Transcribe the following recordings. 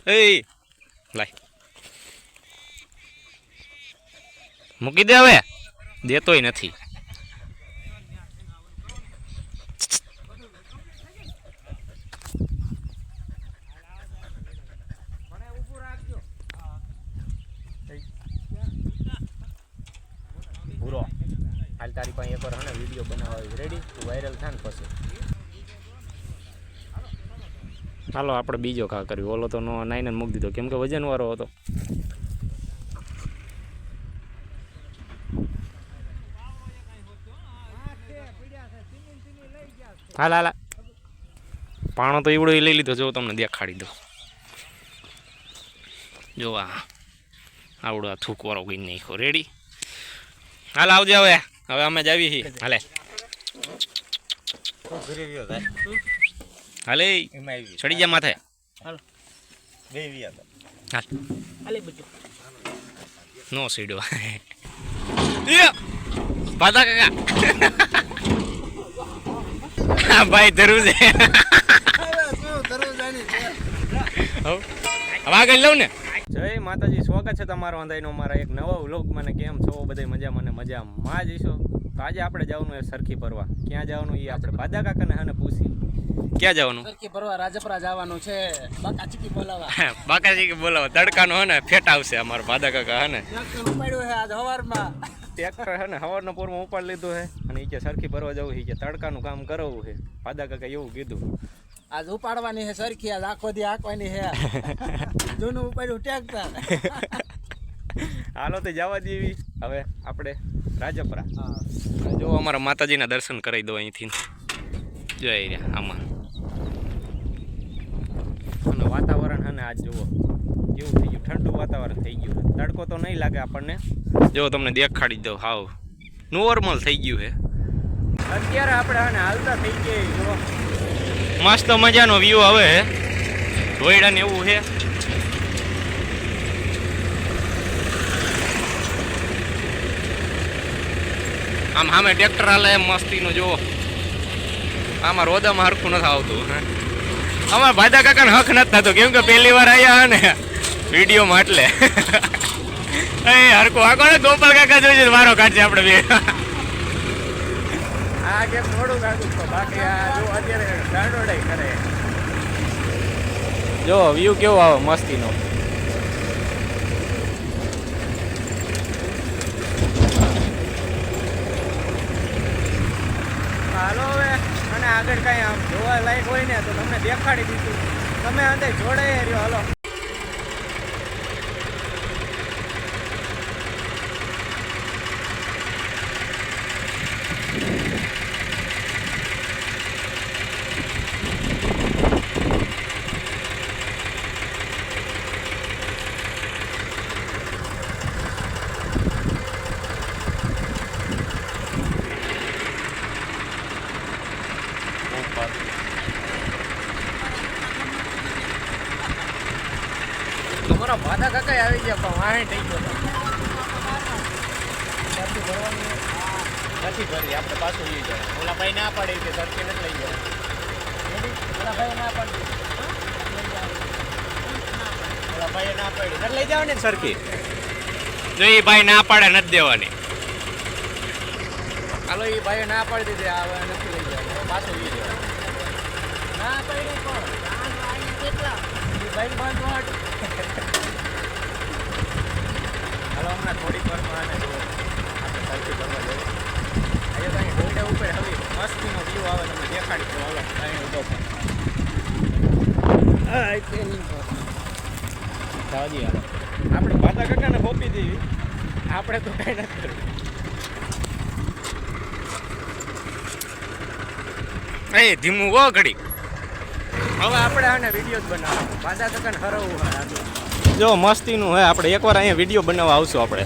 એ લાય મૂકી દે હવે, દેતોય નથી. પૂરો હાલ તારી પાસે એકવાર હે ને વિડીયો બનાવવા રેડી, વાયરલ થાય ને પછી. હાલો આપણે બીજો ઘા કર્યો, ઓલો તો નો નાઈને મૂકી દીધો કેમ કે વજન વાળો હતો. હાલ હાલ પાણો તો એવડો લઈ લીધો, જો તમને દેખાડી દો. જો આવડો આ થૂકવાળો ગઈ નાખ્યો રેડી. હાલ આવજે હવે, હવે અમે જ આવી છીએ. હાલે હાલે ચડી જા માથે. હાલ નો સીડો પાતા કાકા ભાઈ ધરું છે. આગળ લઉં ને. જય માતાજી, સ્વાગત છે તમારો અંધાઈનો મારા એક નવા વ્લોગમાં. ને કેમ છો બધા? મજામાં ને મજામાં જઈશો. તો આજે આપણે જવાનું સરખી ભરવા. ક્યાં જવાનું એ આપણે બાદા કાકાને હને પૂછી. ક્યાં જવાનું? સરખી ભરવા રાજપરા જવાનું છે. બાકાચીકી બોલાવા. બાકાચીકી બોલાવા. તડકાનો હે ને ફેટ આવશે અમારા બાદા કાકા હે ને. ઉપાડ્યું છે આજ સવારમાં. ટ્રેક્ટર હે ને સવારનો પૂરમાં ઉપાડ લીધું છે અને એ કે સરખી ભરવા જવું છે, કે તડકાનું કામ કરવું છે. બાદા કાકા એવું કીધું. આજ ઉપાડવાની છે સરખી, આજ આખો દી આંકવાની છે. જૂનું ઉપાડ્યું ટ્રેક્ટર. હાલો તો જવા દેવી હવે આપણે રાજપરા. જો અમારા માતાજીના દર્શન કરાવી દો અહીંથી. જય રહ્યા આમાં. અને વાતાવરણ હે ને આજ જુઓ કેવું થઈ ગયું, ઠંડુ વાતાવરણ થઈ ગયું. તડકો તો નહીં લાગે આપણને. જો તમને દેખાડી દઉં, હાવ નોર્મલ થઈ ગયું છે અત્યારે. આપણે હે ને હાલતા થઈ ગયા. જો મસ્ત મજાનો વ્યૂ આવે હે, ધોયડા ને એવું છે. આમ સામે ટ્રેક્ટર હાલે એમ મસ્તીનું. જુઓ આમાં રોદામાં હરખું નથી આવતું. અમારા બાદા કાકાને હક નથી થતો કેમ કે પહેલી વાર આવ્યા ને વિડીયોમાં એટલે. હરખું આખો ને ગોપાલ કાકા જોઈ મારો કાઢશે આપણે બે. આ કેમ થોડું કાઢું તો બાકી આ જો અત્યારે દાંડોડાઈ કરે. જો વ્યૂ કેવો આવે મસ્તીનો. હાલો હવે અને આગળ કઈ આમ જોવા લાયક હોય ને તો તમને દેખાડી દીધું. તમે અંદર જોડાઈ રહ્યો. હાલો તમારા બાદા કાકા આવી ગયા પણ વાહે થઈ ગયો. સરખી ભરવાની નથી ભરી, આપણે પાછું લઈ જાય. ઓલા ભાઈ ના પાડે કે સરખી નથી લઈ જાય. ઓલા ભાઈ ના પાડી, ઓલા ભાઈ ના પાડી નથી લઈ જવાની સરખી. જો એ ભાઈ ના પાડે નથી દેવાની. હાલો એ ભાઈ ના પાડી દીધી, હવે નથી લઈ જાય, પાછું લઈ જાય. ના પાડી કોણ કેટલા ભાઈ બાંધવા. હાલો હમણાં થોડીક વારમાં આપણે સરખી કરવા જઈએ. અહીંયા તો અહીં ડોયડા ઉપર હવે મસ્તીનો વ્યૂ આવે, તમને દેખાડી દો. હાલો અહીં ઉભો પણ જાવજી. હાલો આપણે બાદા કાકાને સોંપી દેવી, આપણે તો કાંઈ નથી કરવું. એ ધીમું હો ઘડી. હવે આપણે આને વિડીયો જ બનાવવાનો. બાદા કાકાને હરવવું હોય. જો મસ્તીનું હે, આપણે એકવાર અહીંયા વિડીયો બનાવવા આવશું આપણે.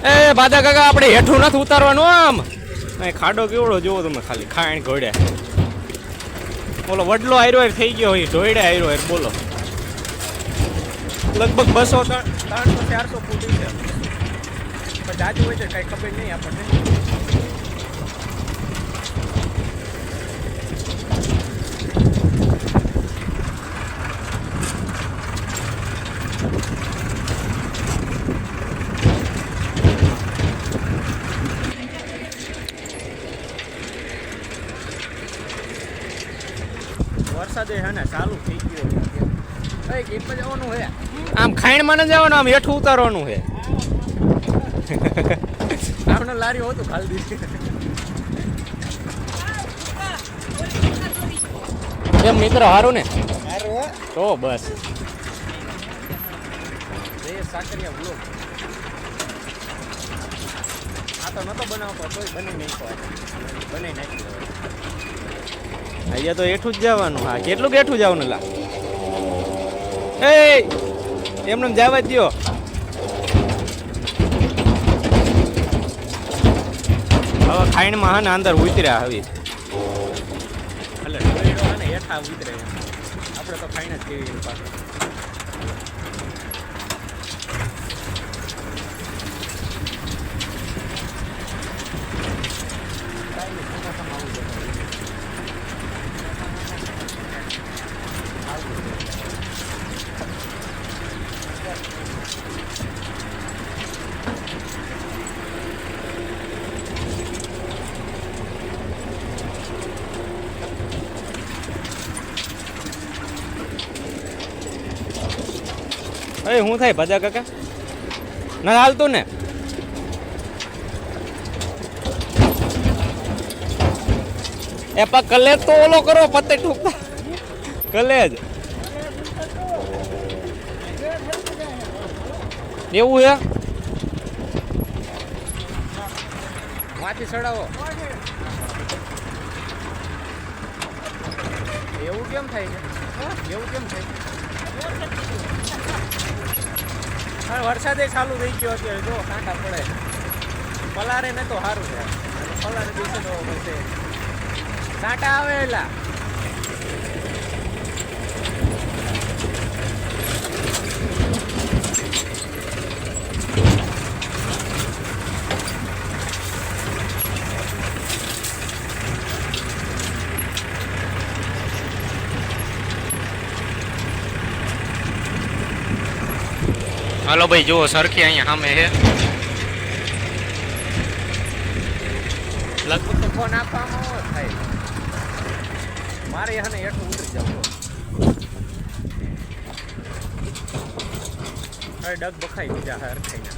એ બાદા કાકા આપણે હેઠું નથી ઉતારવાનું. આમ અહીં ખાડો કેવડો જોવો તમે, ખાલી ખાણ ઘોડે. બોલો વડલો આયરો થઈ ગયો હોય, ઢોયડે આયરો હોય. બોલો લગભગ 200 300 400 ફૂટ છે. પણ જાજુ હોય છે કાંઈ ખબર નહીં આપણને. વરસાદ હે ને ચાલુ થઈ ગયો છે ગેટમાં જવાનું હે આમ ખાઈણમાં ન જવાનું આમ હેઠું ઉતારવાનું હે આપણે લારી હોતું ખાલી દીધી કેમ મિત્ર હારું ને તો બસ સાકરિયા બ્લોગ આ તો નતો બનાવતો તોય બની નાખ્યો બની નાખ્યો અહીંયા તો એઠું જ જવાનું હા કેટલું એઠું જવાનું લા એ એમને જવા જ દો હવે ખાઈણમાં હા ને અંદર ઉતર્યા હવે એટલે હા ને હેઠા ઉતરે આપણે તો ખાઈને જ કેવી પાછું અરે હું થાય ભજા કાકા ના હાલતું ને એ પા કલે તો ઓલો કરો પત્તે ઠોકતા કલે જ એવું હે માથી ચડાવો એવું કેમ થાય છે એવું કેમ થાય હા વરસાદે ચાલુ થઈ ગયો અત્યારે જો કાંટા પડે પલારે ને તો સારું છે પલારે દિવસે તો પછી કાંટા આવે એલા હાલો ભાઈ જુઓ સરખી અહીંયા સામે છે લગભગ તો ફોન આપવામાં થાય મારે એને એટલું ઉતરી જવું હવે ડગ બખાઈ બીજા હરખાઈને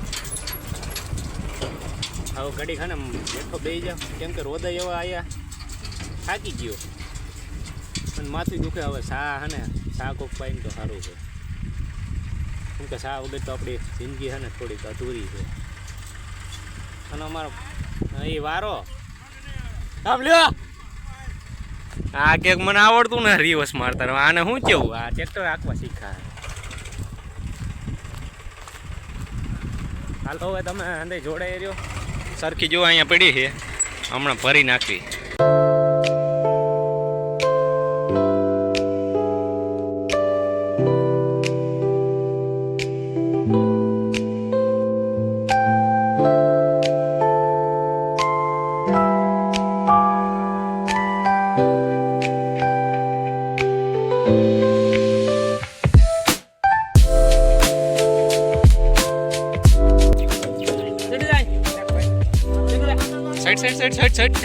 હવે ઘડી ખાને બેઠો બેસી જાવ કેમ કે રોદા એવા આવ્યા થાકી ગયો અને માથું દુખે હવે સા હે ને સા કોક પાઈને તો સારું છે કેમ કે સા વગર તો આપણી જિંદગી છે ને થોડીક અધૂરી છે અને અમારો એ વારો આમ લ્યો આ કેક મને આવડતું ને રિવર્સ મારતા આને શું કેવું આ ટ્રેક્ટર આખવા શીખા હાલ હવે તમે અંદર જોડાઈ રહ્યો સરખી જો અહીંયા પડી છે હમણાં ભરી નાખવી સાઈડ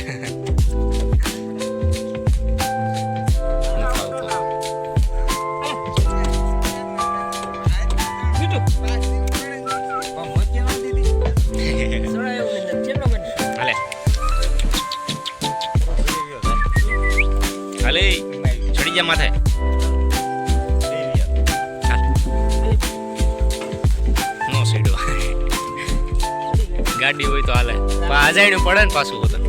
હાલે ચડી જા માથે નો સીડો ગાડી હોય તો હાલે આજાયણું પડે ને પાછું હોતું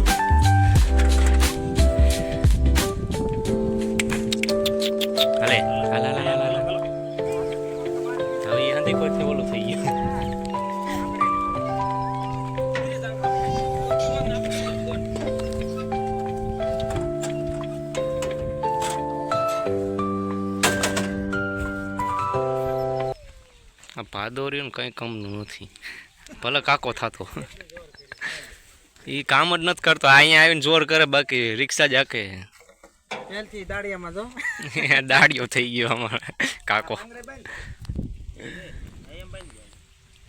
હાલે હાલ હવે એ હંધી કોઈથી ઓલું થઈ ગયું આ ભાદોર્યું કંઈ કમનું નથી ભલે કાકો થતો એ કામ જ નથી કરતો અહીંયા આવીને જોર કરે બાકી રિક્ષા જ હાકે દાડિયામાં જો દાડિયો થઈ ગયો અમારે કાકો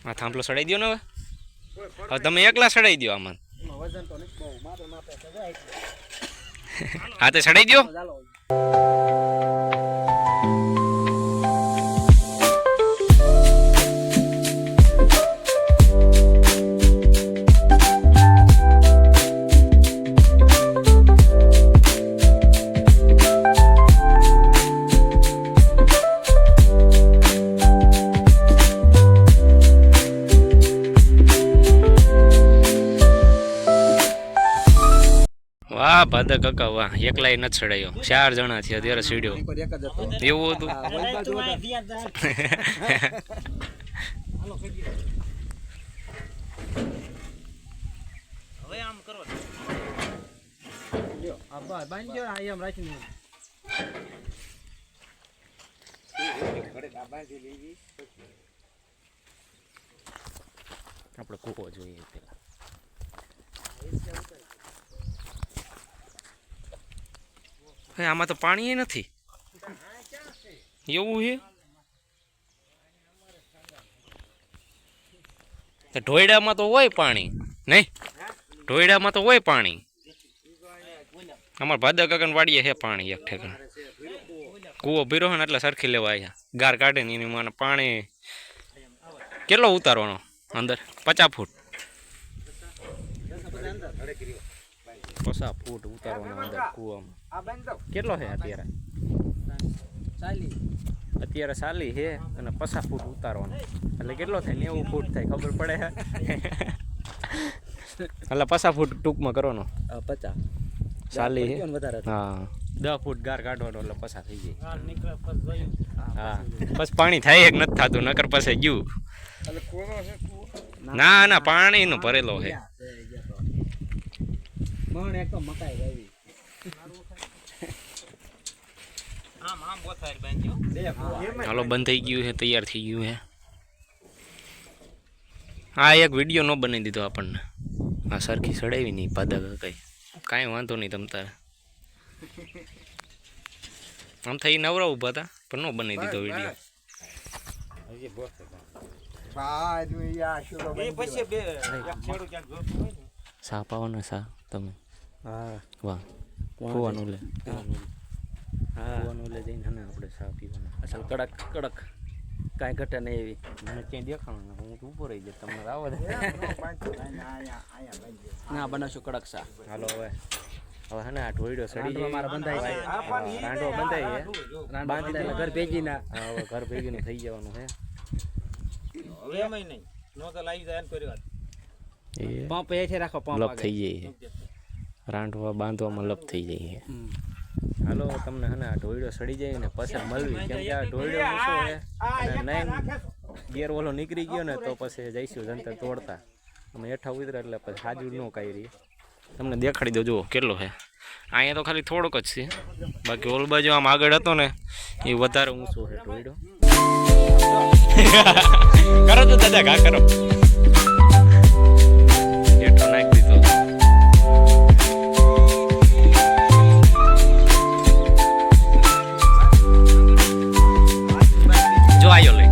આ થાંભલો ચડાવી દો ને હવે તમે એકલા ચડાવી દો આમાં વજન તો નથી બહુ મારે માપે હા તે ચડાઈ દો. ચાલો વાહ ભાદા કાકા વાહ, એકલાય નથી ચડાયો, 4 જણા થયા ત્યારે સીડ્યો. ઉપર એક જ હતો. એવું હતું. હા, ઓલી બાજુ હતા. લ્યો, આ બાંધી દો, આ એમ રાખીને. આપણે કૂવો જોઈએ પેલા. હે આમાં તો પાણી ય નથી. એવું છે તો ઢોયડામાં તો હોય પાણી નહીં? ઢોયડામાં તો હોય પાણી. અમાર ભાદા કાકાની વાડીએ છે પાણી એક ઠેકાણે. કૂવો ભીરો ને એટલે સરખી લેવા આવ્યા. ગાર કાઢે ને એની માને પાણી કેટલો ઉતારવાનો અંદર? 50 ફૂટ. 50 ફૂટ ઉતારવાનો અંદર કૂવામાં. કેટલો છે અત્યારે? અત્યારે 40 છે અને 50 ફૂટ ઉતારવાનો એટલે કેટલો થાય? 90 ફૂટ થાય. ખબર પડે છે? એટલે 50 ફૂટ ટૂંકમાં કરવાનો. 50 40 છે. વધારે. હા 10 ફૂટ ગાર કાઢવાનો એટલે 50 થઈ જાય. હા બસ પાણી થાય એક નથી થતું, નકર પછી ગયું. ના ના પાણી નો ભરેલો છે. મણ એક તો મકાઈ વાવી. હાલો બંધ થઈ ગયું છે, તૈયાર થઈ ગયું છે. હા એક વિડીયો નો બનાવી દીધો આપણને. આ સરખી સડાવી નહીં ભાદા કાકાઈ. કાંઈ વાંધો નહીં તમ તારે. આમ થઈ નવરા ઉભા હતા પણ નો બનાવી દીધો વિડીયો. સા પાવાના સા તમે? હા વાહ કૂવાનું લે. કૂવાનું લે જઈને ને આપણે સા પીવાના. અસલ કડક કડક, કાંઈ ઘટે નહીં એવી. મને ક્યાંય દેખાણું હું તો ઊભો રહી જાય. તમને આવો દે. ના બનાવશું કડક સા. હાલો હવે હે ને આ ઢોયડો સડી જાય. મારા બંધાઈ છે. રાંડો બંધાઈ છે. બાંધી દે ઘર ભેગી ના. હા હવે ઘર ભેગીનું થઈ જવાનું છે. પંપ એ છે રાખો, પંપ લપ થઈ જાય છે. રાંધવા બાંધવામાં લપ થઈ જાય છે. હાલો તમને હે ને આ ઢોયડો સડી જાય ને પછી મળવી. કેમ કે આ ઢોયડો ઊંચો છે અને નાઈન ગેર ઓલો નીકળી ગયો ને તો પછી જઈશું જંતર તોડતા. અમે હેઠા ઉતરે એટલે પછી હાજુ ન કાઢી. તમને દેખાડી દો જુઓ કેટલો છે. અહીંયા તો ખાલી થોડોક જ છે, બાકી ઓલ બાજુ આમ આગળ હતો ને એ વધારે ઊંચો છે ઢોયડો. કરો તો દાદા ઘા કરો. હેઠો નાખી દીધો. જો આયો લઈ.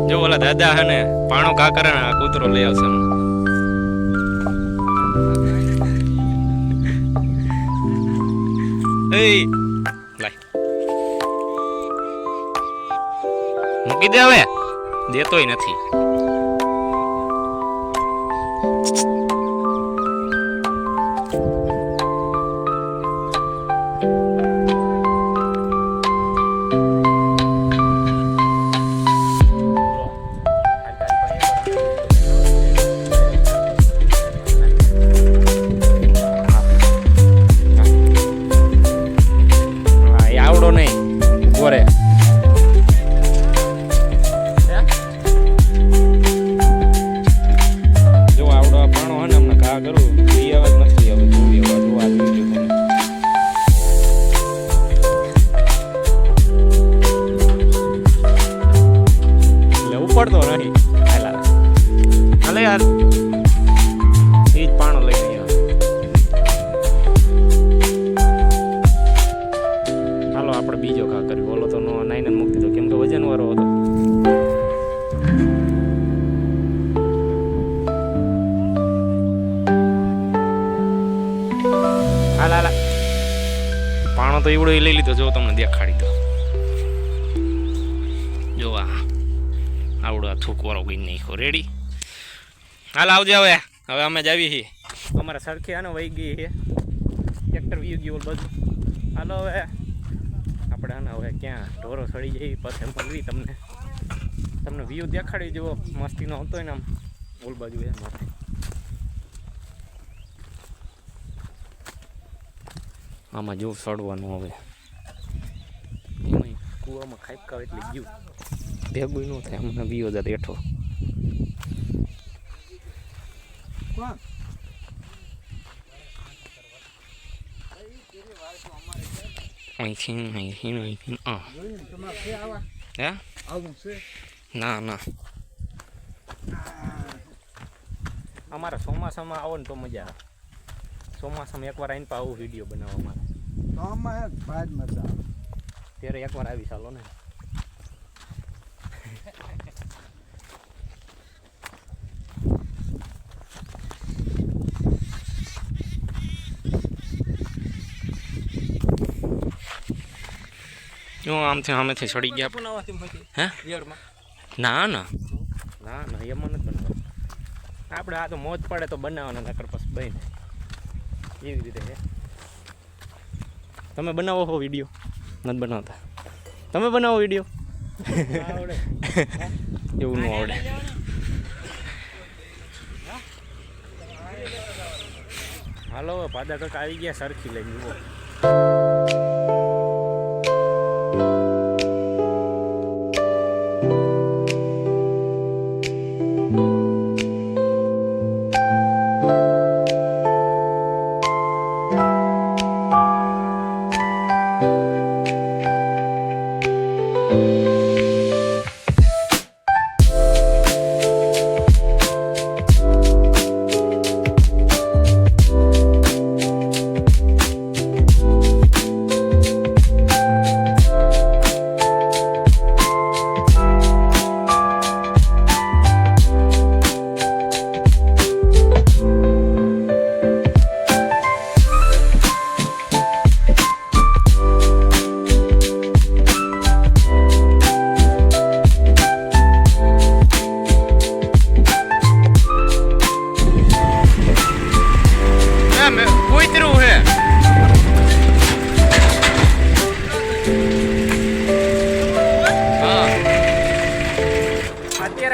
જો ઓલા દાદા હે ને પાણો કા કરે ને કૂતરો લઈ આવશે. એ લાય મૂકી દે હવે, દેતોય નથી. આવડો નહીં ઉભો રે. હાલ હાલ પાણો તો એવડો લઈ લીધો, જો તમને દેખાડી દો. જો આવડો આ થૂકવાળો ગઈ નાખ્યો. રેડી? હાલ આવજે. હવે અમે જ આવી છીએ. અમારા સરખી આનો વહી ગઈ છે, ટ્રેક્ટર વી ગયું બધું. હાલો હવે આપણે આના હવે ક્યાં ઢોરો સડી જાય પછી મળવી તમને વ્યૂ દેખાડી જુઓ. મસ્તીનો આવતો હોય ને આમ ઓલ બાજુ એ માથે. આમાં જો સડવાનું હવે એમાં કૂવામાં ખાઈપકા એટલે ગયું ભેગું ન થાય. અમને બીજો જાત એઠો ના અમારા ચોમાસામાં આવો ને તો મજા આવે. ચોમાસામાં એકવાર આવીને આવું વિડીયો બનાવવા મારે ત્યારે એકવાર આવી ચાલો ને. આમથી આમેથી ચડી ગયા. હે? ના એમાં નથી બનાવવાનું. આપણે આ તો મોજ પડે તો બનાવવાના, નકર પછી બને એવી રીતે છે. તમે બનાવો છો વિડીયો? નથી બનાવતા? તમે બનાવો વિડીયો? એવું ન આવડે. હાલો પાદા કાકા આવી ગયા સરખી લઈને જુઓ.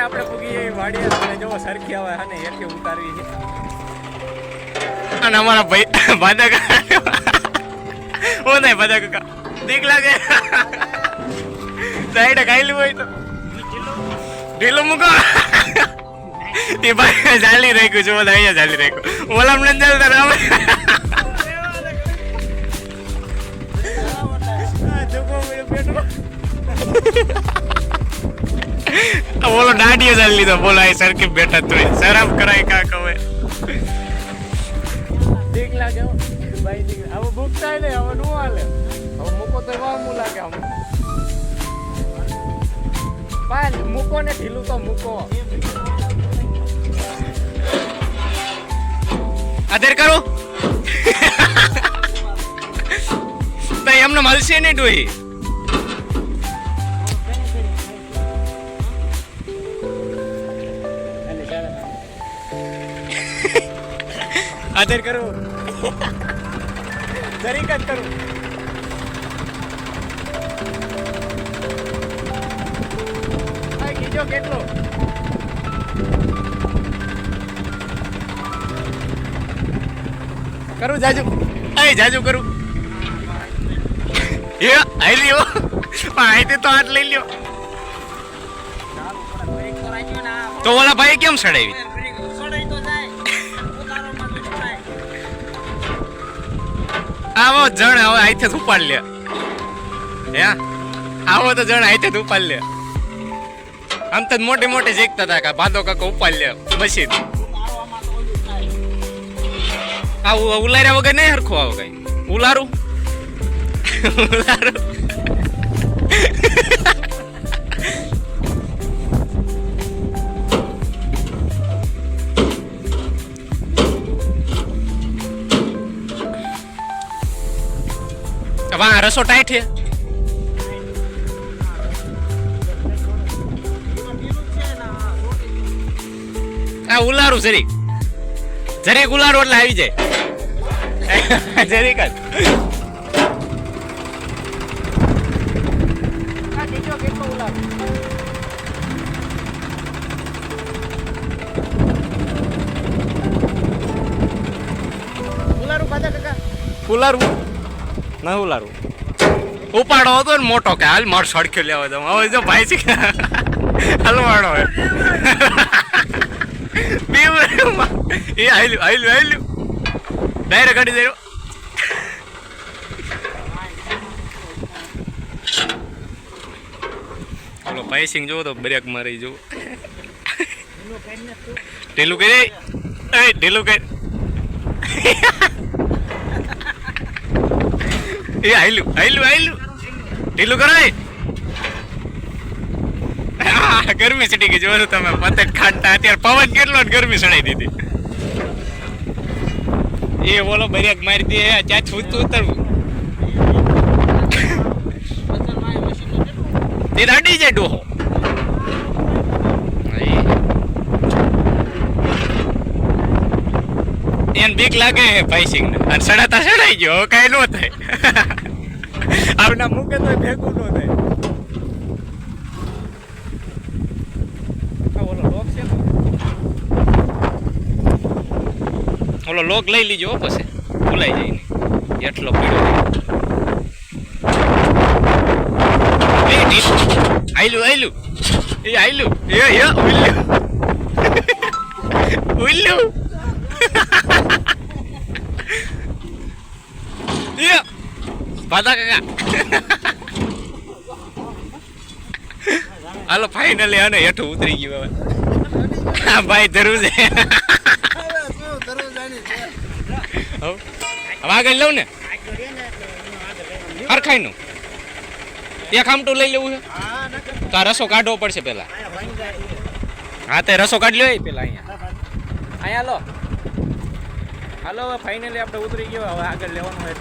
આપણે પૂગી વાડીએ અને જો સરખી આવે અને એકે ઉતારવી છે. અને અમારા ભાઈ ભાદા કાકા ઓ નહીં ભાદા કાકા દીક લાગે સાઈડ ખાઈલું હોય તો ઢીલો મૂકો. એ ભાઈ ચાલી રાખ્યું છે, બધા અહીંયા ચાલી રાખ્યું. ઓલામ નથી ચાલતા રામે બોલો દાઢીઓ ચાલી લીધો. બોલો આ સરખી બેઠા તો શરાબ કરાય કાક હવે દેખ લાગે ભાઈ હવે ભૂખતા ને હવે નું હાલે. હવે મૂકો તો વામું લાગે. આમ ભાઈ મૂકો ને ઢીલું તો મૂકો. આદર કરો તો એમને મળશે નહીં ડોહી. આદર કરો દરેક જ કરું. કીજો કેટલો કરું જાજુ જાજુ કરું એ આઈ લ્યો આઈ તો હાથ લઈ લ્યો. તો ઓલા ભાઈ કેમ સડાવી? આવો જણ હવે આઈથે જ ઉપાડ લે. હે આવો તો જણ આઈથે જ ઉપાડ લે. આમ તો મોટી મોટી શીખતા હતા કે ભાદો કાકો ઉપાડ લે મશીન. આવું ઉલાર્યા વગર નહીં હરખું આવો કઈ ઉલારું ઉલારું. વાહ રસો ટાઈટ છે. આ ઉલારું જરીક ઉલારું એટલે આવી જાય જરીક જ. ઉલારું ના ઉલારું ઉપાડો હતો ને મોટો કે હાલ મારો સડખ્યો લેવા દઉં. હવે જો ભાઈ છે હલવાડો એ હાલ્યું ડાયરેક્ટ ગાડી દે. ઓલો પાઇસિંગ જોવો તો બ્રેક મારી જોવો. ઢીલું કરી ઢીલું કરી એ હાલ્યું ઢીલું કરાય. ગરમી ચડી ગઈ જોયું તમે પતંગ ખાટતા અત્યારે પવન કેટલો ગરમી સડાઈ દીધી. એ બોલો બ્રેક મારી દે ત્યાં છૂટતું ઉતરવું તે અડી જાય ડોહો. એને બીક લાગે ભાઈ સિંહ ને અને સડાતા સડાઈ ગયો હવે કઈ ન થાય. આવના મૂકે તો ભેગું ન થાય. ઓલો લોક લઈ લીજો પછી ભૂલાઈ જાય ને એટલો પીડો. આયલું એ આયલું ઉલ્લું પાતા કાકા. હાલો ફાઈનલી આને હેઠું ઉતરી ગયું હવે. હા ભાઈ ધરું છે. હવે આગળ લઉં ને હરખાઈ નું એક આમટું લઈ લેવું છે તો આ રસો કાઢવો પડશે પેલા. હા તે રસો કાઢ લ્યો પેલા અહીંયા લો. હાલો હવે ફાઇનલી આપણે ઉતરી ગયો હવે આગળ લેવાનું હોય